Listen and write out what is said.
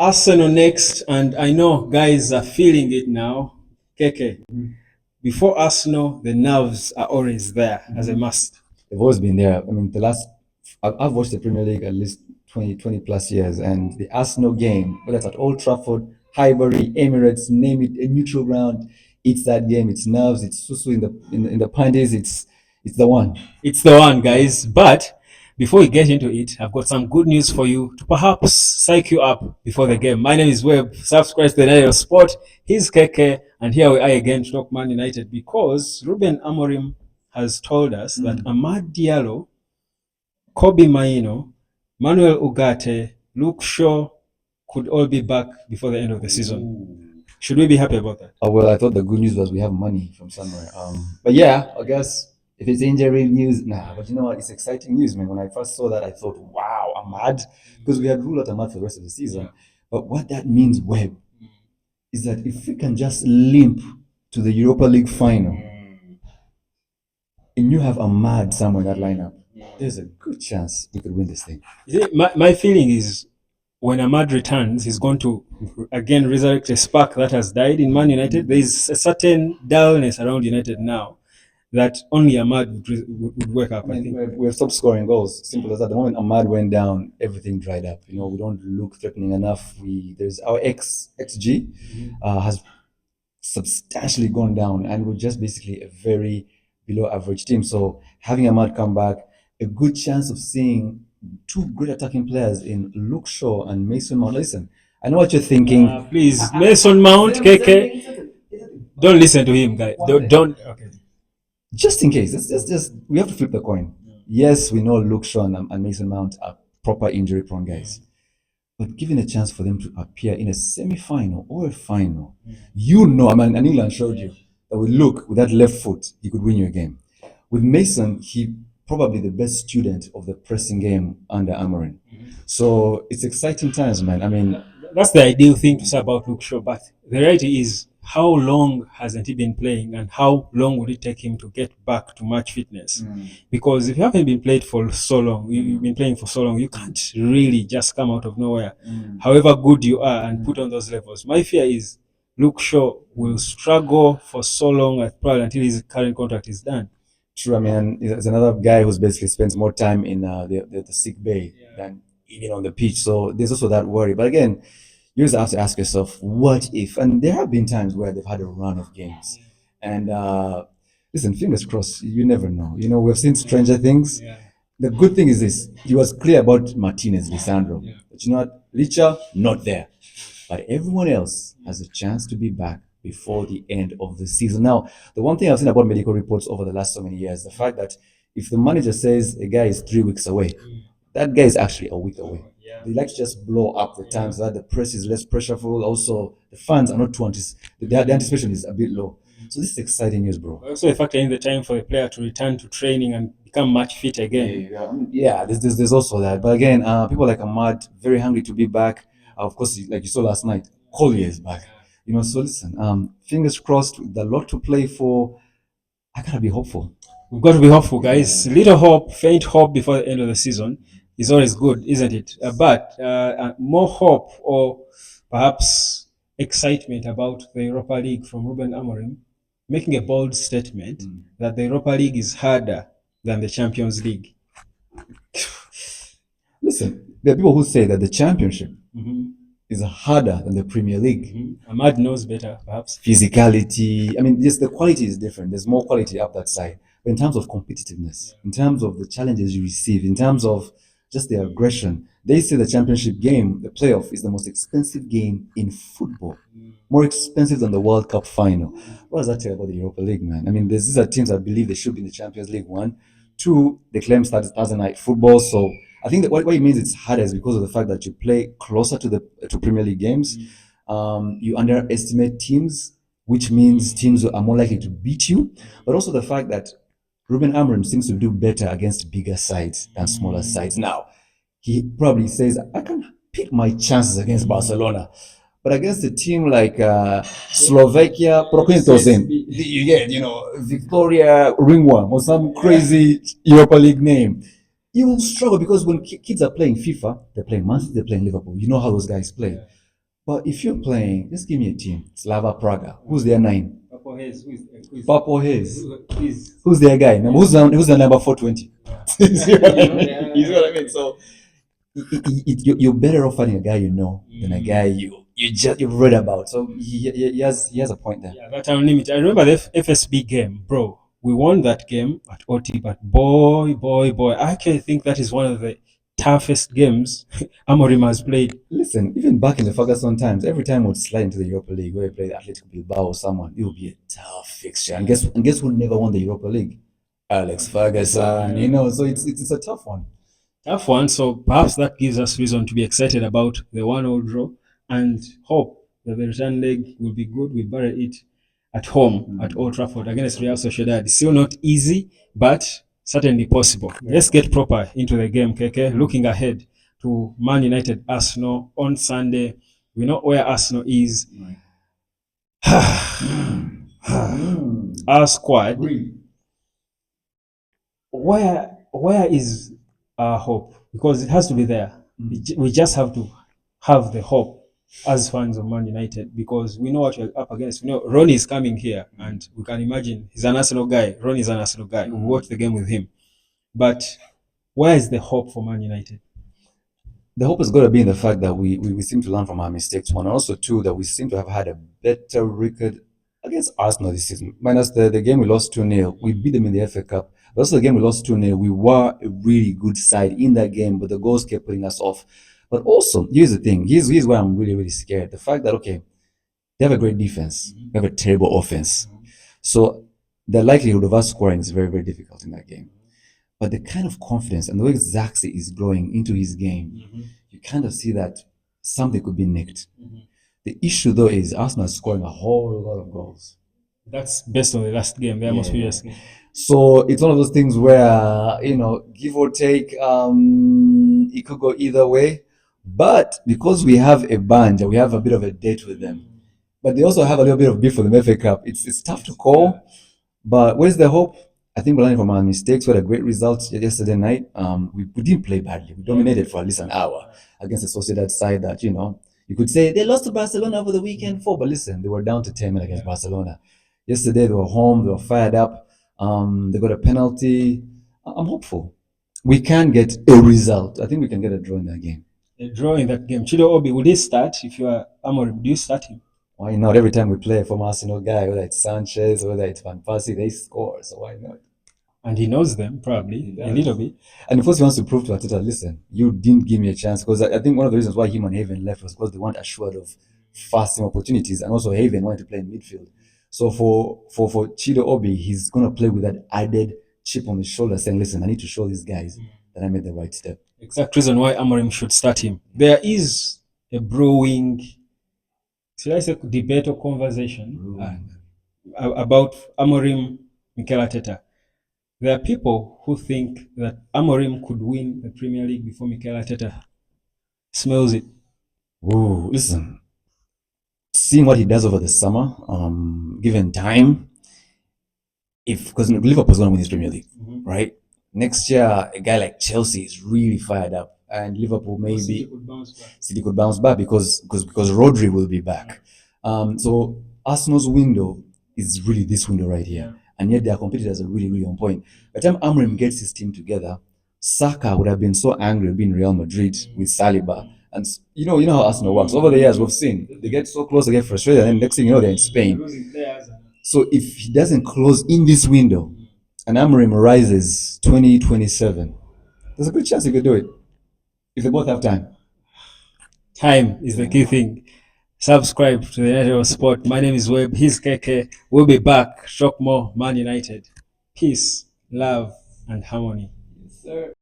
Arsenal next, and I know guys are feeling it now. Keke, before Arsenal, the nerves are always there as a must. They've always been there. I mean, I've watched the Premier League at least 20 plus years, and the Arsenal game, whether it's at Old Trafford, Highbury, Emirates, name it, a neutral ground, it's that game. It's nerves. It's susu in the panties. It's the one. It's the one, guys. But before we get into it, I've got some good news for you to perhaps psych you up before the game. My name is Webb. Subscribe to the Diallo Sport. He's Keke, and here we are again to talk Man United because Ruben Amorim has told us that Amad Diallo, Kobe Maino, Manuel Ugarte, Luke Shaw could all be back before the end of the season. Should we be happy about that? Oh, well, I thought the good news was we have money from somewhere. But yeah, I guess if it's injury news, nah. But you know what? It's exciting news, man. When I first saw that, I thought, wow, I'm mad because we had ruled out Ahmad for the rest of the season. But what that means, Webb, is that if we can just limp to the Europa League final and you have Ahmad somewhere in that lineup, there's a good chance we could win this thing. My feeling is when Ahmad returns, he's going to again resurrect a spark that has died in Man United. There is a certain dullness around United now that only Ahmad would wake up. I think we've stopped scoring goals. Simple as that. The moment Ahmad went down, everything dried up. You know, we don't look threatening enough. There's our XG has substantially gone down, and we're just basically a very below average team. So having Ahmad come back, a good chance of seeing two great attacking players in Luke Shaw and Mason Mount. Listen, I know what you're thinking. Please, Mason Mount, KK, don't listen to him, guys. Don't. Okay. Just in case, just we have to flip the coin. Yes, we know Luke Shaw and Mason Mount are proper injury-prone guys, but given a chance for them to appear in a semi-final or a final, you know, I mean, and England showed you that with Luke, with that left foot, he could win you a game. With Mason, he probably the best student of the pressing game under Amorim. So it's exciting times, man. I mean, that's the ideal thing to say about Luke Shaw, but the reality is, how long hasn't he been playing, and how long would it take him to get back to match fitness? Because if you haven't been played for so long, you've been playing for so long, you can't really just come out of nowhere, however good you are, and put on those levels. My fear is Luke Shaw will struggle for so long, probably until his current contract is done. True. I mean, there's another guy who's basically spends more time in the sick bay than even on the pitch. So there's also that worry. But again, you just have to ask yourself, what if? And there have been times where they've had a run of games. And listen, fingers crossed, you never know. You know, we've seen stranger things. The good thing is this, he was clear about Martinez, Lisandro. But you know what? Licha, not there. But everyone else has a chance to be back before the end of the season. Now, the one thing I've seen about medical reports over the last so many years, the fact that if the manager says a guy is 3 weeks away, that guy is actually a week away. They like to just blow up the time so that the press is less pressureful. Also, the fans are not too the anticipation is a bit low. So this is exciting news, bro. Also, a factor in the time for the player to return to training and become match fit again. Yeah, there's also that. But again, people like Ahmad, very hungry to be back. Of course, like you saw last night, Collier is back. You know, so listen, fingers crossed, with a lot to play for. I gotta be hopeful. We've got to be hopeful, guys. Little hope, faint hope before the end of the season is always good, isn't it? But more hope, or perhaps excitement about the Europa League from Ruben Amorim, making a bold statement that the Europa League is harder than the Champions League. Listen, there are people who say that the Championship is harder than the Premier League. Ahmad knows better, perhaps. Physicality, I mean, yes, the quality is different. There's more quality up that side. But in terms of competitiveness, in terms of the challenges you receive, in terms of just the aggression, they say the championship game, the playoff, is the most expensive game in football. More expensive than the World Cup final. What does that tell about the Europa League, man? I mean, these are teams that believe they should be in the Champions League, one. Two, they claim Thursday night football. So I think that what it means it's harder is because of the fact that you play closer to Premier League games. You underestimate teams, which means teams are more likely to beat you. But also the fact that Ruben Amorim seems to do better against bigger sides than smaller sides. Now, he probably says, I can pick my chances against Barcelona. But against a team like Slovakia, you get, Victoria Ringworm or some crazy Europa League name, you will struggle because when kids are playing FIFA, they're playing Man City, they're playing Liverpool. You know how those guys play. But if you're playing, just give me a team. Slava Praga. Who's their nine? Purple Haze, Papo Hayes. who is Who's their guy? Who's the number 420? You see what I mean? You see what I mean? So you're better off fighting a guy you know than a guy you've read about. So he has a point there. Yeah, that unlimited. I remember the FSB game, bro. We won that game at OT, but boy, I can think that is one of the toughest games Amorim has played. Listen, even back in the Ferguson times, every time we'd slide into the Europa League where we played Atletico Bilbao or someone, it would be a tough fixture. And guess who never won the Europa League? Alex Ferguson. So it's a tough one. Tough one, so perhaps that gives us reason to be excited about the 1-0 draw and hope that the return leg will be good. We bury it at home at Old Trafford against Real Sociedad. Still not easy, but certainly possible. Let's get proper into the game, KK. Looking ahead to Man United Arsenal on Sunday. We know where Arsenal is. Our squad. Where is our hope? Because it has to be there. We just have to have the hope as fans of Man United, because we know what we're up against. We know Ronnie is coming here, and we can imagine he's an Arsenal guy. Ronnie is an Arsenal guy. We watch the game with him. But where is the hope for Man United? The hope has got to be in the fact that we seem to learn from our mistakes. One, and also two, that we seem to have had a better record against Arsenal this season. Minus the game we lost 2-0. We beat them in the FA Cup. But also the game we lost 2-0. We were a really good side in that game, but the goals kept putting us off. But also, here's the thing. Here's why I'm really, really scared. The fact that, okay, they have a great defense. They have a terrible offense. So the likelihood of us scoring is very, very difficult in that game. But the kind of confidence and the way Zaxi is growing into his game, you kind of see that something could be nicked. The issue, though, is Arsenal is scoring a whole lot of goals. That's based on the last game, the most previous game. So it's one of those things where, give or take, it could go either way. But because we have a band, we have a bit of a date with them. But they also have a little bit of beef with the FA Cup. It's tough to call. But where's the hope? I think we're learning from our mistakes. We had a great result yesterday night. We didn't play badly. We dominated for at least an hour against the Sociedad side that, you could say they lost to Barcelona over the weekend but listen, they were down to 10 men against Barcelona. Yesterday they were home, they were fired up. They got a penalty. I'm hopeful. We can get a result. I think we can get a draw in that game. A draw in that game. Chido Obi, would he start if you are Amorim? Do you start him? Why not? Every time we play from Arsenal guy, whether it's Sanchez, whether it's Van Persie, they score. So why not? And he knows them, probably, a little bit. And of course, he wants to prove to Arteta, listen, you didn't give me a chance. Because I think one of the reasons why him and Haven left was because they weren't assured of fasting opportunities. And also Haven wanted to play in midfield. So for Chido Obi, he's going to play with that added chip on his shoulder saying, listen, I need to show these guys that I made the right step. Exact reason why Amorim should start him. There is a brewing, should I say, debate or conversation about Amorim, Mikel Arteta. There are people who think that Amorim could win the Premier League before Mikel Arteta smells it. Ooh, listen. Seeing what he does over the summer, given time, because Liverpool's going to win this Premier League, right? Next year, a guy like Chelsea is really fired up, and Liverpool maybe City could bounce back because Rodri will be back. So Arsenal's window is really this window right here, and yet their competitors are really, really on point. By the time Amorim gets his team together, Saka would have been so angry being Real Madrid with Saliba. And you know how Arsenal works. Over the years, we've seen they get so close, they get frustrated, and next thing you know, they're in Spain. So if he doesn't close in this window, and Amorim rises 2027, there's a good chance he could do it if they both have time. Time is the key thing. Subscribe to the United of Sport. My name is Webb. He's KK. We'll be back. Talk more Man United. Peace, love, and harmony. Yes, sir.